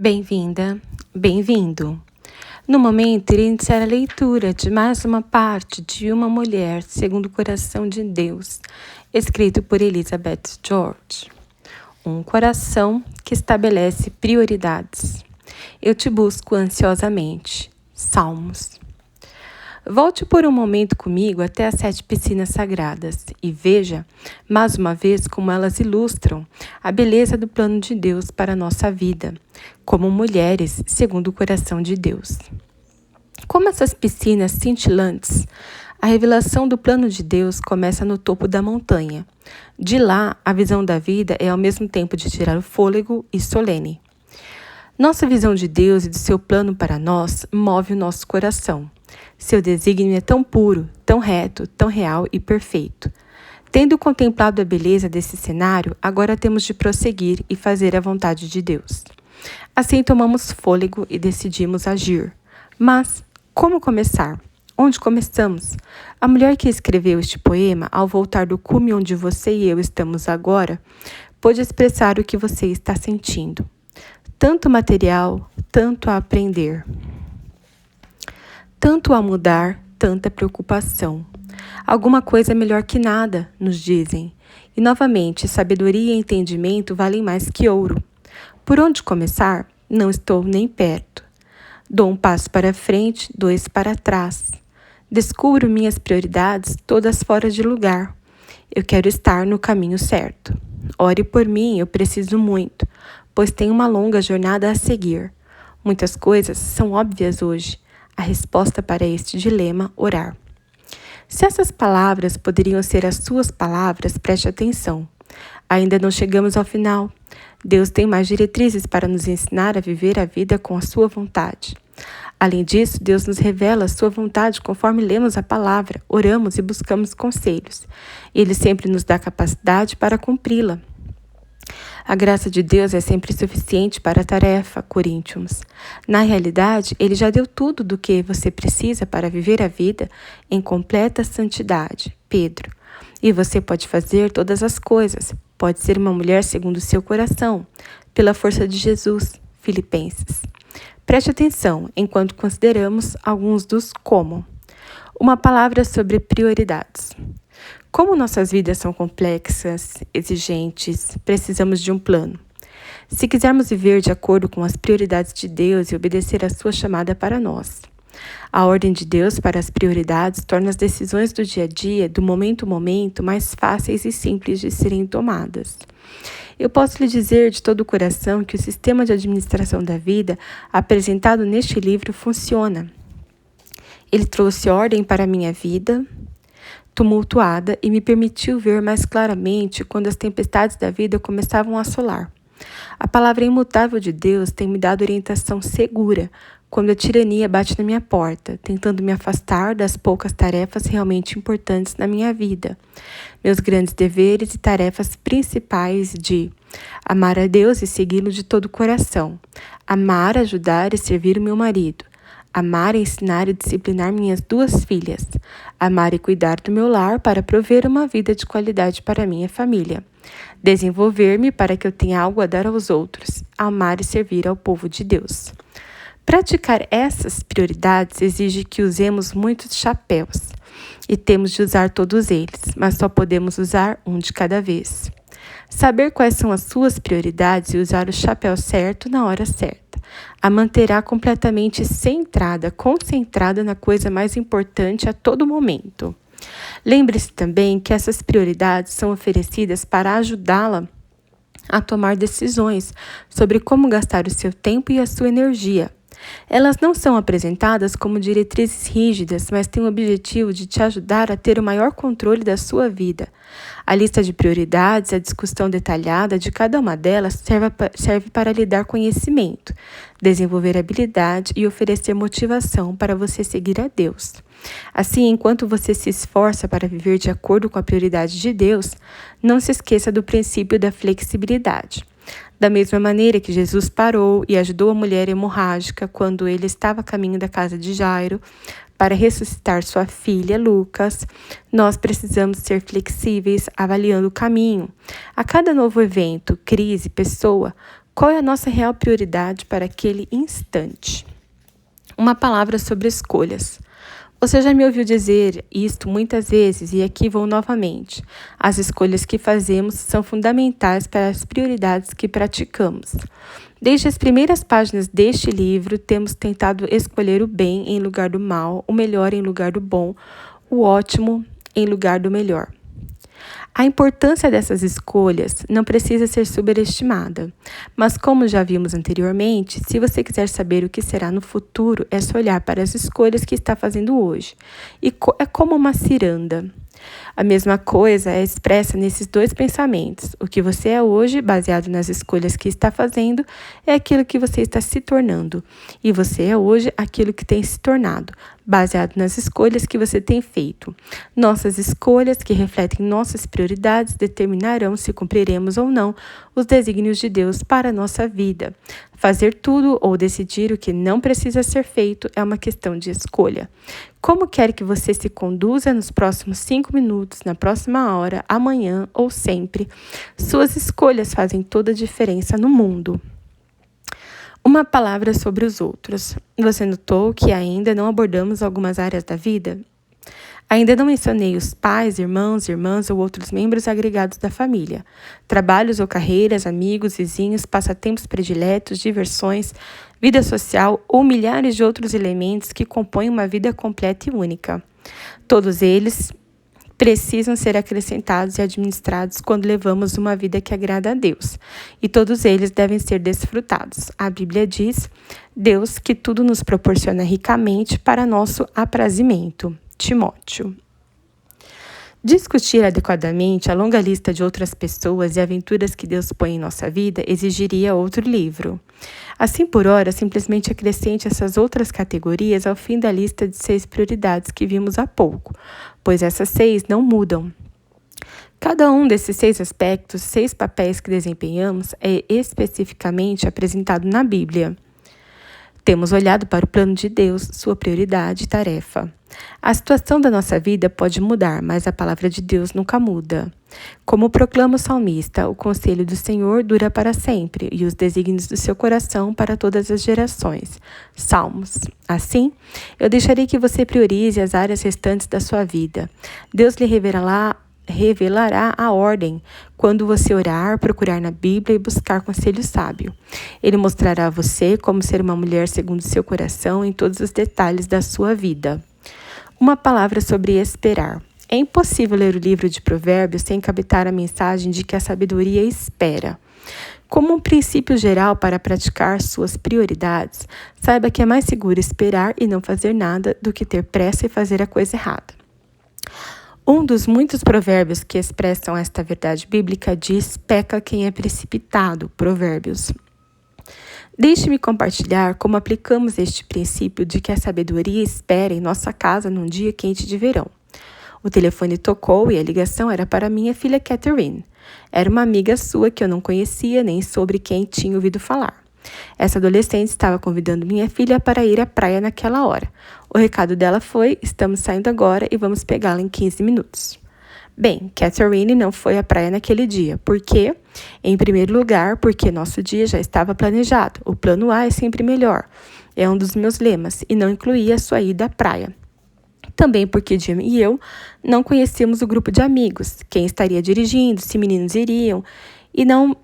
Bem-vinda, bem-vindo. No momento, irei iniciar a leitura de mais uma parte de Uma Mulher Segundo o Coração de Deus, escrito por Elizabeth George. Um coração que estabelece prioridades. Eu te busco ansiosamente. Salmos. Volte por um momento comigo até as 7 piscinas sagradas e veja, mais uma vez, como elas ilustram a beleza do plano de Deus para a nossa vida, como mulheres segundo o coração de Deus. Como essas piscinas cintilantes, a revelação do plano de Deus começa no topo da montanha. De lá, a visão da vida é ao mesmo tempo de tirar o fôlego e solene. Nossa visão de Deus e de seu plano para nós move o nosso coração. Seu desígnio é tão puro, tão reto, tão real e perfeito. Tendo contemplado a beleza desse cenário, agora temos de prosseguir e fazer a vontade de Deus. Assim tomamos fôlego e decidimos agir. Mas, como começar? Onde começamos? A mulher que escreveu este poema, ao voltar do cume onde você e eu estamos agora, pôde expressar o que você está sentindo. Tanto material, tanto a aprender. Tanto a mudar, tanta preocupação. Alguma coisa é melhor que nada, nos dizem. E novamente, sabedoria e entendimento valem mais que ouro. Por onde começar? Não estou nem perto. Dou um passo para frente, 2 para trás. Descubro minhas prioridades todas fora de lugar. Eu quero estar no caminho certo. Ore por mim, eu preciso muito, pois tenho uma longa jornada a seguir. Muitas coisas são óbvias hoje. A resposta para este dilema, orar. Se essas palavras poderiam ser as suas palavras, preste atenção. Ainda não chegamos ao final. Deus tem mais diretrizes para nos ensinar a viver a vida com a sua vontade. Além disso, Deus nos revela a sua vontade conforme lemos a palavra, oramos e buscamos conselhos. Ele sempre nos dá capacidade para cumpri-la. A graça de Deus é sempre suficiente para a tarefa, Coríntios. Na realidade, Ele já deu tudo do que você precisa para viver a vida em completa santidade, Pedro. E você pode fazer todas as coisas. Pode ser uma mulher segundo o seu coração, pela força de Jesus, Filipenses. Preste atenção enquanto consideramos alguns dos como. Uma palavra sobre prioridades. Como nossas vidas são complexas, exigentes, precisamos de um plano. Se quisermos viver de acordo com as prioridades de Deus e obedecer à sua chamada para nós. A ordem de Deus para as prioridades torna as decisões do dia a dia, do momento a momento, mais fáceis e simples de serem tomadas. Eu posso lhe dizer de todo o coração que o sistema de administração da vida apresentado neste livro funciona. Ele trouxe ordem para a minha vida, tumultuada, e me permitiu ver mais claramente quando as tempestades da vida começavam a assolar. A palavra imutável de Deus tem me dado orientação segura quando a tirania bate na minha porta, tentando me afastar das poucas tarefas realmente importantes na minha vida. Meus grandes deveres e tarefas principais de amar a Deus e segui-lo de todo o coração, amar, ajudar e servir o meu marido, amar, ensinar e disciplinar minhas 2 filhas. Amar e cuidar do meu lar para prover uma vida de qualidade para minha família. Desenvolver-me para que eu tenha algo a dar aos outros. Amar e servir ao povo de Deus. Praticar essas prioridades exige que usemos muitos chapéus. E temos de usar todos eles, mas só podemos usar um de cada vez. Saber quais são as suas prioridades e usar o chapéu certo na hora certa a manterá completamente centrada, concentrada na coisa mais importante a todo momento. Lembre-se também que essas prioridades são oferecidas para ajudá-la a tomar decisões sobre como gastar o seu tempo e a sua energia. Elas não são apresentadas como diretrizes rígidas, mas têm o objetivo de te ajudar a ter o maior controle da sua vida. A lista de prioridades, a discussão detalhada de cada uma delas serve para lhe dar conhecimento, desenvolver habilidade e oferecer motivação para você seguir a Deus. Assim, enquanto você se esforça para viver de acordo com a prioridade de Deus, não se esqueça do princípio da flexibilidade. Da mesma maneira que Jesus parou e ajudou a mulher hemorrágica quando ele estava a caminho da casa de Jairo para ressuscitar sua filha, Lucas, nós precisamos ser flexíveis avaliando o caminho. A cada novo evento, crise, pessoa, Qual é a nossa real prioridade para aquele instante? Uma palavra sobre escolhas. Você já me ouviu dizer isto muitas vezes e aqui vou novamente. As escolhas que fazemos são fundamentais para as prioridades que praticamos. Desde as primeiras páginas deste livro, temos tentado escolher o bem em lugar do mal, o melhor em lugar do bom, o ótimo em lugar do melhor. A importância dessas escolhas não precisa ser superestimada, mas como já vimos anteriormente, se você quiser saber o que será no futuro, é só olhar para as escolhas que está fazendo hoje. E é como uma ciranda. A mesma coisa é expressa nesses dois pensamentos. O que você é hoje, baseado nas escolhas que está fazendo, é aquilo que você está se tornando. E você é hoje aquilo que tem se tornado, baseado nas escolhas que você tem feito. Nossas escolhas, que refletem nossas prioridades, determinarão se cumpriremos ou não os desígnios de Deus para a nossa vida. Fazer tudo ou decidir o que não precisa ser feito é uma questão de escolha. Como quer que você se conduza nos próximos 5 minutos, na próxima hora, amanhã ou sempre, suas escolhas fazem toda a diferença no mundo. Uma palavra sobre os outros. Você notou que ainda não abordamos algumas áreas da vida? Ainda não mencionei os pais, irmãos, irmãs ou outros membros agregados da família, trabalhos ou carreiras, amigos, vizinhos, passatempos prediletos, diversões, vida social ou milhares de outros elementos que compõem uma vida completa e única. Todos eles precisam ser acrescentados e administrados quando levamos uma vida que agrada a Deus, e todos eles devem ser desfrutados. A Bíblia diz: Deus que tudo nos proporciona ricamente para nosso aprazimento. Timóteo. Discutir adequadamente a longa lista de outras pessoas e aventuras que Deus põe em nossa vida exigiria outro livro. Assim, por hora, simplesmente acrescente essas outras categorias ao fim da lista de 6 prioridades que vimos há pouco, pois essas 6 não mudam. Cada um desses 6 aspectos, 6 papéis que desempenhamos, é especificamente apresentado na Bíblia. Temos olhado para o plano de Deus, sua prioridade e tarefa. A situação da nossa vida pode mudar, mas a palavra de Deus nunca muda. Como proclama o salmista, o conselho do Senhor dura para sempre e os desígnios do seu coração para todas as gerações. Salmos. Assim, eu deixarei que você priorize as áreas restantes da sua vida. Deus lhe revelará a ordem quando você orar, procurar na Bíblia e buscar conselho sábio. Ele mostrará a você como ser uma mulher segundo seu coração em todos os detalhes da sua vida. Uma palavra sobre esperar. É impossível ler o livro de Provérbios sem captar a mensagem de que a sabedoria espera. Como um princípio geral para praticar suas prioridades, saiba que é mais seguro esperar e não fazer nada do que ter pressa e fazer a coisa errada. Um dos muitos provérbios que expressam esta verdade bíblica diz: peca quem é precipitado. Provérbios. Deixe-me compartilhar como aplicamos este princípio de que a sabedoria espera em nossa casa num dia quente de verão. O telefone tocou e a ligação era para minha filha Catherine. Era uma amiga sua que eu não conhecia nem sobre quem tinha ouvido falar. Essa adolescente estava convidando minha filha para ir à praia naquela hora. O recado dela foi: estamos saindo agora e vamos pegá-la em 15 minutos. Bem, Catherine não foi à praia naquele dia. Por quê? Em primeiro lugar, porque nosso dia já estava planejado. O plano A é sempre melhor. É um dos meus lemas e não incluía a sua ida à praia. Também porque Jim e eu não conhecíamos o grupo de amigos, quem estaria dirigindo, se meninos iriam, e não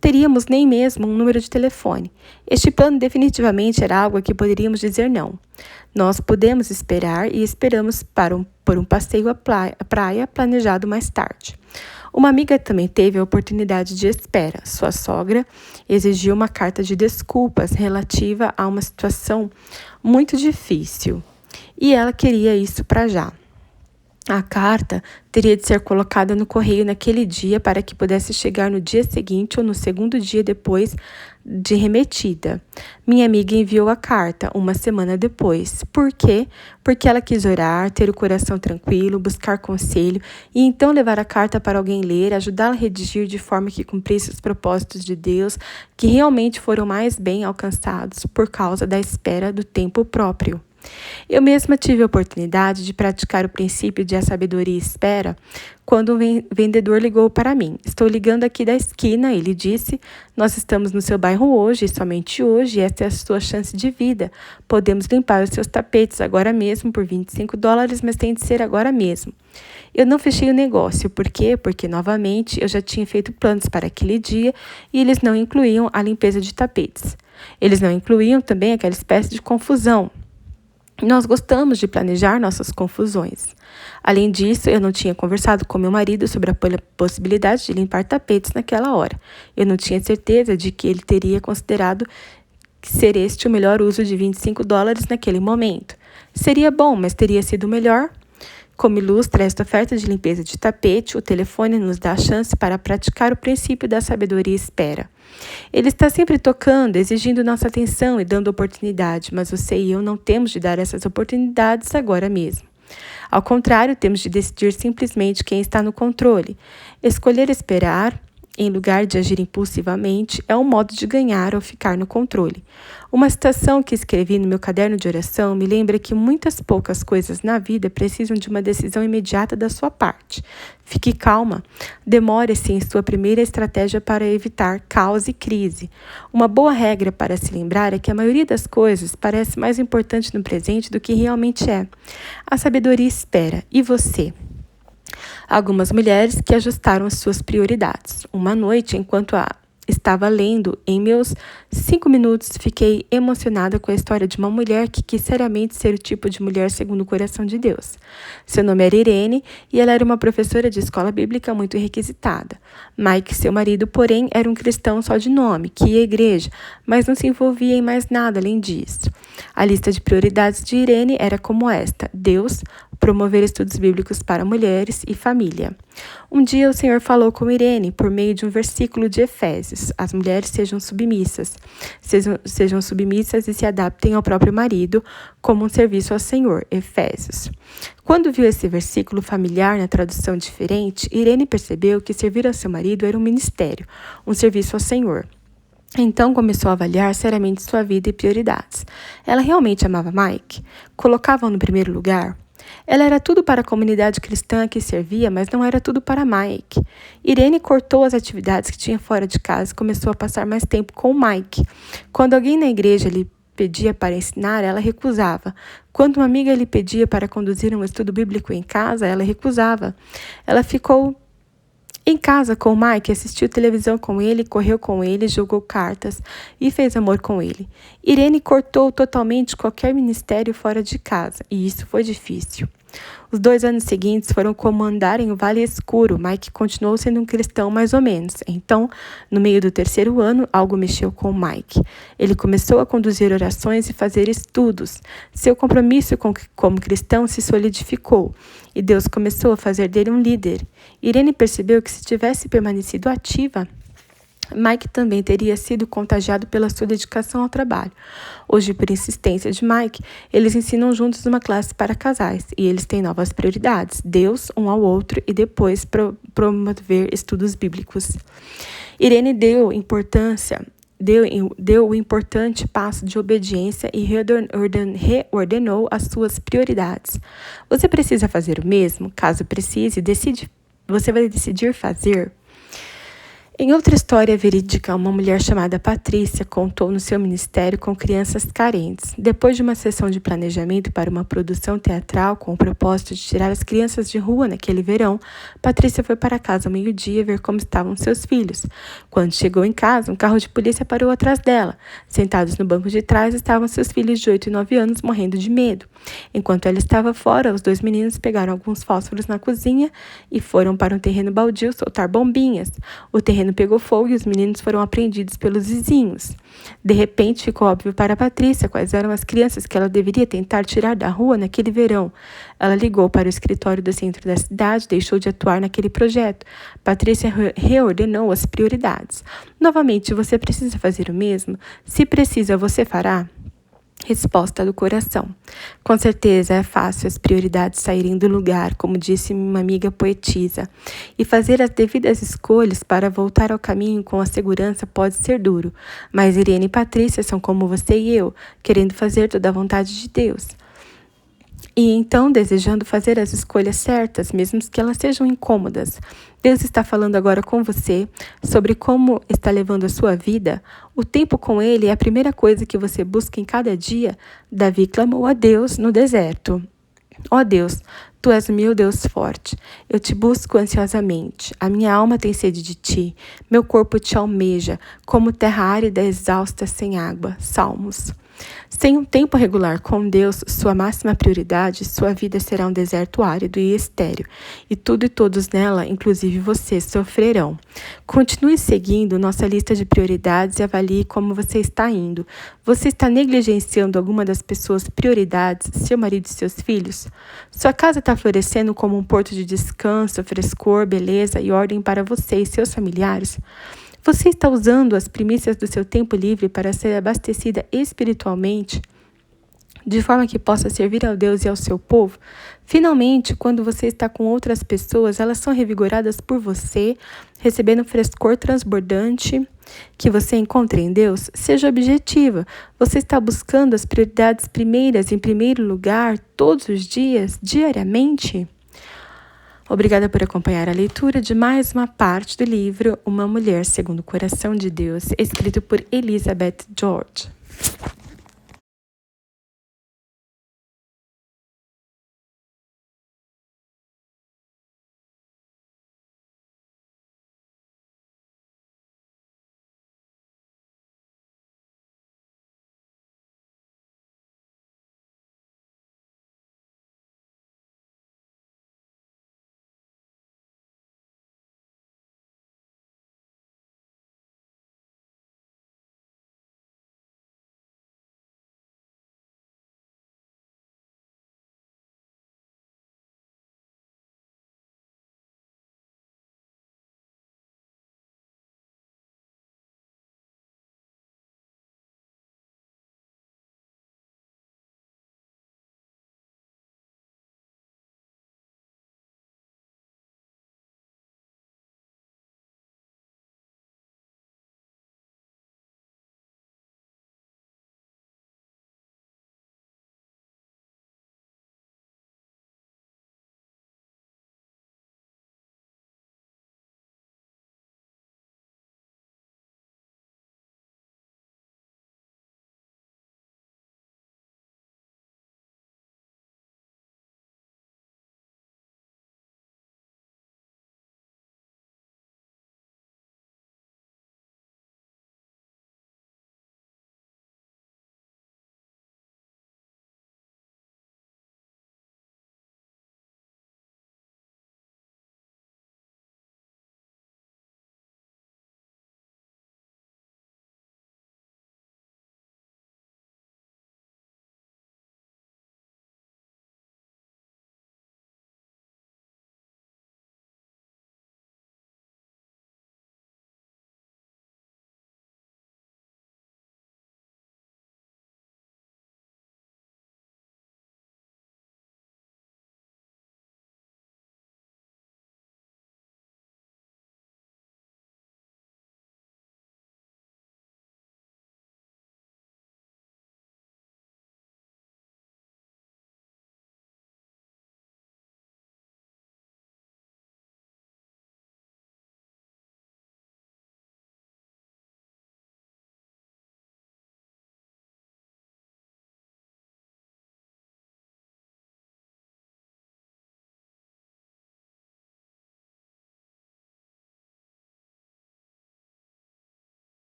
teríamos nem mesmo um número de telefone. Este plano definitivamente era algo a que poderíamos dizer não. Nós pudemos esperar e esperamos por um passeio à praia planejado mais tarde. Uma amiga também teve a oportunidade de espera. Sua sogra exigiu uma carta de desculpas relativa a uma situação muito difícil e ela queria isso para já. A carta teria de ser colocada no correio naquele dia para que pudesse chegar no dia seguinte ou no segundo dia depois de remetida. Minha amiga enviou a carta uma semana depois. Por quê? Porque ela quis orar, ter o coração tranquilo, buscar conselho e então levar a carta para alguém ler, ajudá-la a redigir de forma que cumprisse os propósitos de Deus, que realmente foram mais bem alcançados por causa da espera do tempo próprio. Eu mesma tive a oportunidade de praticar o princípio de a sabedoria espera quando um vendedor ligou para mim. Estou ligando aqui da esquina, ele disse. Nós estamos no seu bairro hoje, somente hoje, e esta é a sua chance de vida. Podemos limpar os seus tapetes agora mesmo por $25, mas tem de ser agora mesmo. Eu não fechei o negócio. Por quê? Porque, novamente, eu já tinha feito planos para aquele dia e eles não incluíam a limpeza de tapetes. Eles não incluíam também aquela espécie de confusão. Nós gostamos de planejar nossas confusões. Além disso, eu não tinha conversado com meu marido sobre a possibilidade de limpar tapetes naquela hora. Eu não tinha certeza de que ele teria considerado ser este o melhor uso de $25 naquele momento. Seria bom, mas teria sido melhor. Como ilustra esta oferta de limpeza de tapete, o telefone nos dá a chance para praticar o princípio da sabedoria espera. Ele está sempre tocando, exigindo nossa atenção e dando oportunidade, mas você e eu não temos de dar essas oportunidades agora mesmo. Ao contrário, temos de decidir simplesmente quem está no controle. Escolher esperar, em lugar de agir impulsivamente, é um modo de ganhar ou ficar no controle. Uma citação que escrevi no meu caderno de oração me lembra que muitas poucas coisas na vida precisam de uma decisão imediata da sua parte. Fique calma. Demore-se em sua primeira estratégia para evitar caos e crise. Uma boa regra para se lembrar é que a maioria das coisas parece mais importante no presente do que realmente é. A sabedoria espera. E você? Algumas mulheres que ajustaram as suas prioridades. Uma noite, enquanto estava lendo, em meus 5 minutos, fiquei emocionada com a história de uma mulher que quis seriamente ser o tipo de mulher segundo o coração de Deus. Seu nome era Irene e ela era uma professora de escola bíblica muito requisitada. Mike, seu marido, porém, era um cristão só de nome, que ia à igreja, mas não se envolvia em mais nada além disso. A lista de prioridades de Irene era como esta: Deus, promover estudos bíblicos para mulheres e família. Um dia o Senhor falou com Irene por meio de um versículo de Efésios: as mulheres sejam submissas e se adaptem ao próprio marido como um serviço ao Senhor. Efésios. Quando viu esse versículo familiar na tradução diferente, Irene percebeu que servir ao seu marido era um ministério, um serviço ao Senhor. Então começou a avaliar seriamente sua vida e prioridades. Ela realmente amava Mike? Colocava-o no primeiro lugar? Ela era tudo para a comunidade cristã que servia, mas não era tudo para Mike. Irene cortou as atividades que tinha fora de casa e começou a passar mais tempo com Mike. Quando alguém na igreja lhe pedia para ensinar, ela recusava. Quando uma amiga lhe pedia para conduzir um estudo bíblico em casa, ela recusava. Ela ficou em casa com Mike, assistiu televisão com ele, correu com ele, jogou cartas e fez amor com ele. Irene cortou totalmente qualquer ministério fora de casa, e isso foi difícil. Os 2 anos seguintes foram como andar em um vale escuro. Mike continuou sendo um cristão mais ou menos. Então, no meio do 3º ano, algo mexeu com Mike. Ele começou a conduzir orações e fazer estudos. Seu compromisso como cristão se solidificou e Deus começou a fazer dele um líder. Irene percebeu que se tivesse permanecido ativa, Mike também teria sido contagiado pela sua dedicação ao trabalho. Hoje, por insistência de Mike, eles ensinam juntos uma classe para casais e eles têm novas prioridades: Deus, um ao outro e depois promover estudos bíblicos. Irene deu o importante passo de obediência e reordenou as suas prioridades. Você precisa fazer o mesmo? Caso precise, você vai decidir fazer. Em outra história verídica, uma mulher chamada Patrícia contou no seu ministério com crianças carentes. Depois de uma sessão de planejamento para uma produção teatral com o propósito de tirar as crianças de rua naquele verão, Patrícia foi para casa ao meio-dia ver como estavam seus filhos. Quando chegou em casa, um carro de polícia parou atrás dela. Sentados no banco de trás estavam seus filhos de 8 e 9 anos morrendo de medo. Enquanto ela estava fora, os 2 meninos pegaram alguns fósforos na cozinha e foram para um terreno baldio soltar bombinhas. O terreno pegou fogo e os meninos foram apreendidos pelos vizinhos. De repente, ficou óbvio para Patrícia quais eram as crianças que ela deveria tentar tirar da rua naquele verão. Ela ligou para o escritório do centro da cidade e deixou de atuar naquele projeto. Patrícia reordenou as prioridades. Novamente, você precisa fazer o mesmo? Se precisa, você fará? Resposta do coração. Com certeza é fácil as prioridades saírem do lugar, como disse uma amiga poetisa. E fazer as devidas escolhas para voltar ao caminho com a segurança pode ser duro. Mas Irene e Patrícia são como você e eu, querendo fazer toda a vontade de Deus. E então, desejando fazer as escolhas certas, mesmo que elas sejam incômodas, Deus está falando agora com você sobre como está levando a sua vida. O tempo com Ele é a primeira coisa que você busca em cada dia. Davi clamou a Deus no deserto. Ó Deus, Tu és o meu Deus forte. Eu te busco ansiosamente. A minha alma tem sede de ti. Meu corpo te almeja, como terra árida exausta sem água. Salmos. Sem um tempo regular com Deus, sua máxima prioridade, sua vida será um deserto árido e estéril, e tudo e todos nela, inclusive você, sofrerão. Continue seguindo nossa lista de prioridades e avalie como você está indo. Você está negligenciando alguma das pessoas prioridades, seu marido e seus filhos? Sua casa está florescendo como um porto de descanso, frescor, beleza e ordem para você e seus familiares? Você está usando as primícias do seu tempo livre para ser abastecida espiritualmente, de forma que possa servir ao Deus e ao seu povo? Finalmente, quando você está com outras pessoas, elas são revigoradas por você, recebendo o frescor transbordante que você encontra em Deus? Seja objetiva. Você está buscando as prioridades primeiras em primeiro lugar, todos os dias, diariamente? Obrigada por acompanhar a leitura de mais uma parte do livro Uma Mulher Segundo o Coração de Deus, escrito por Elizabeth George.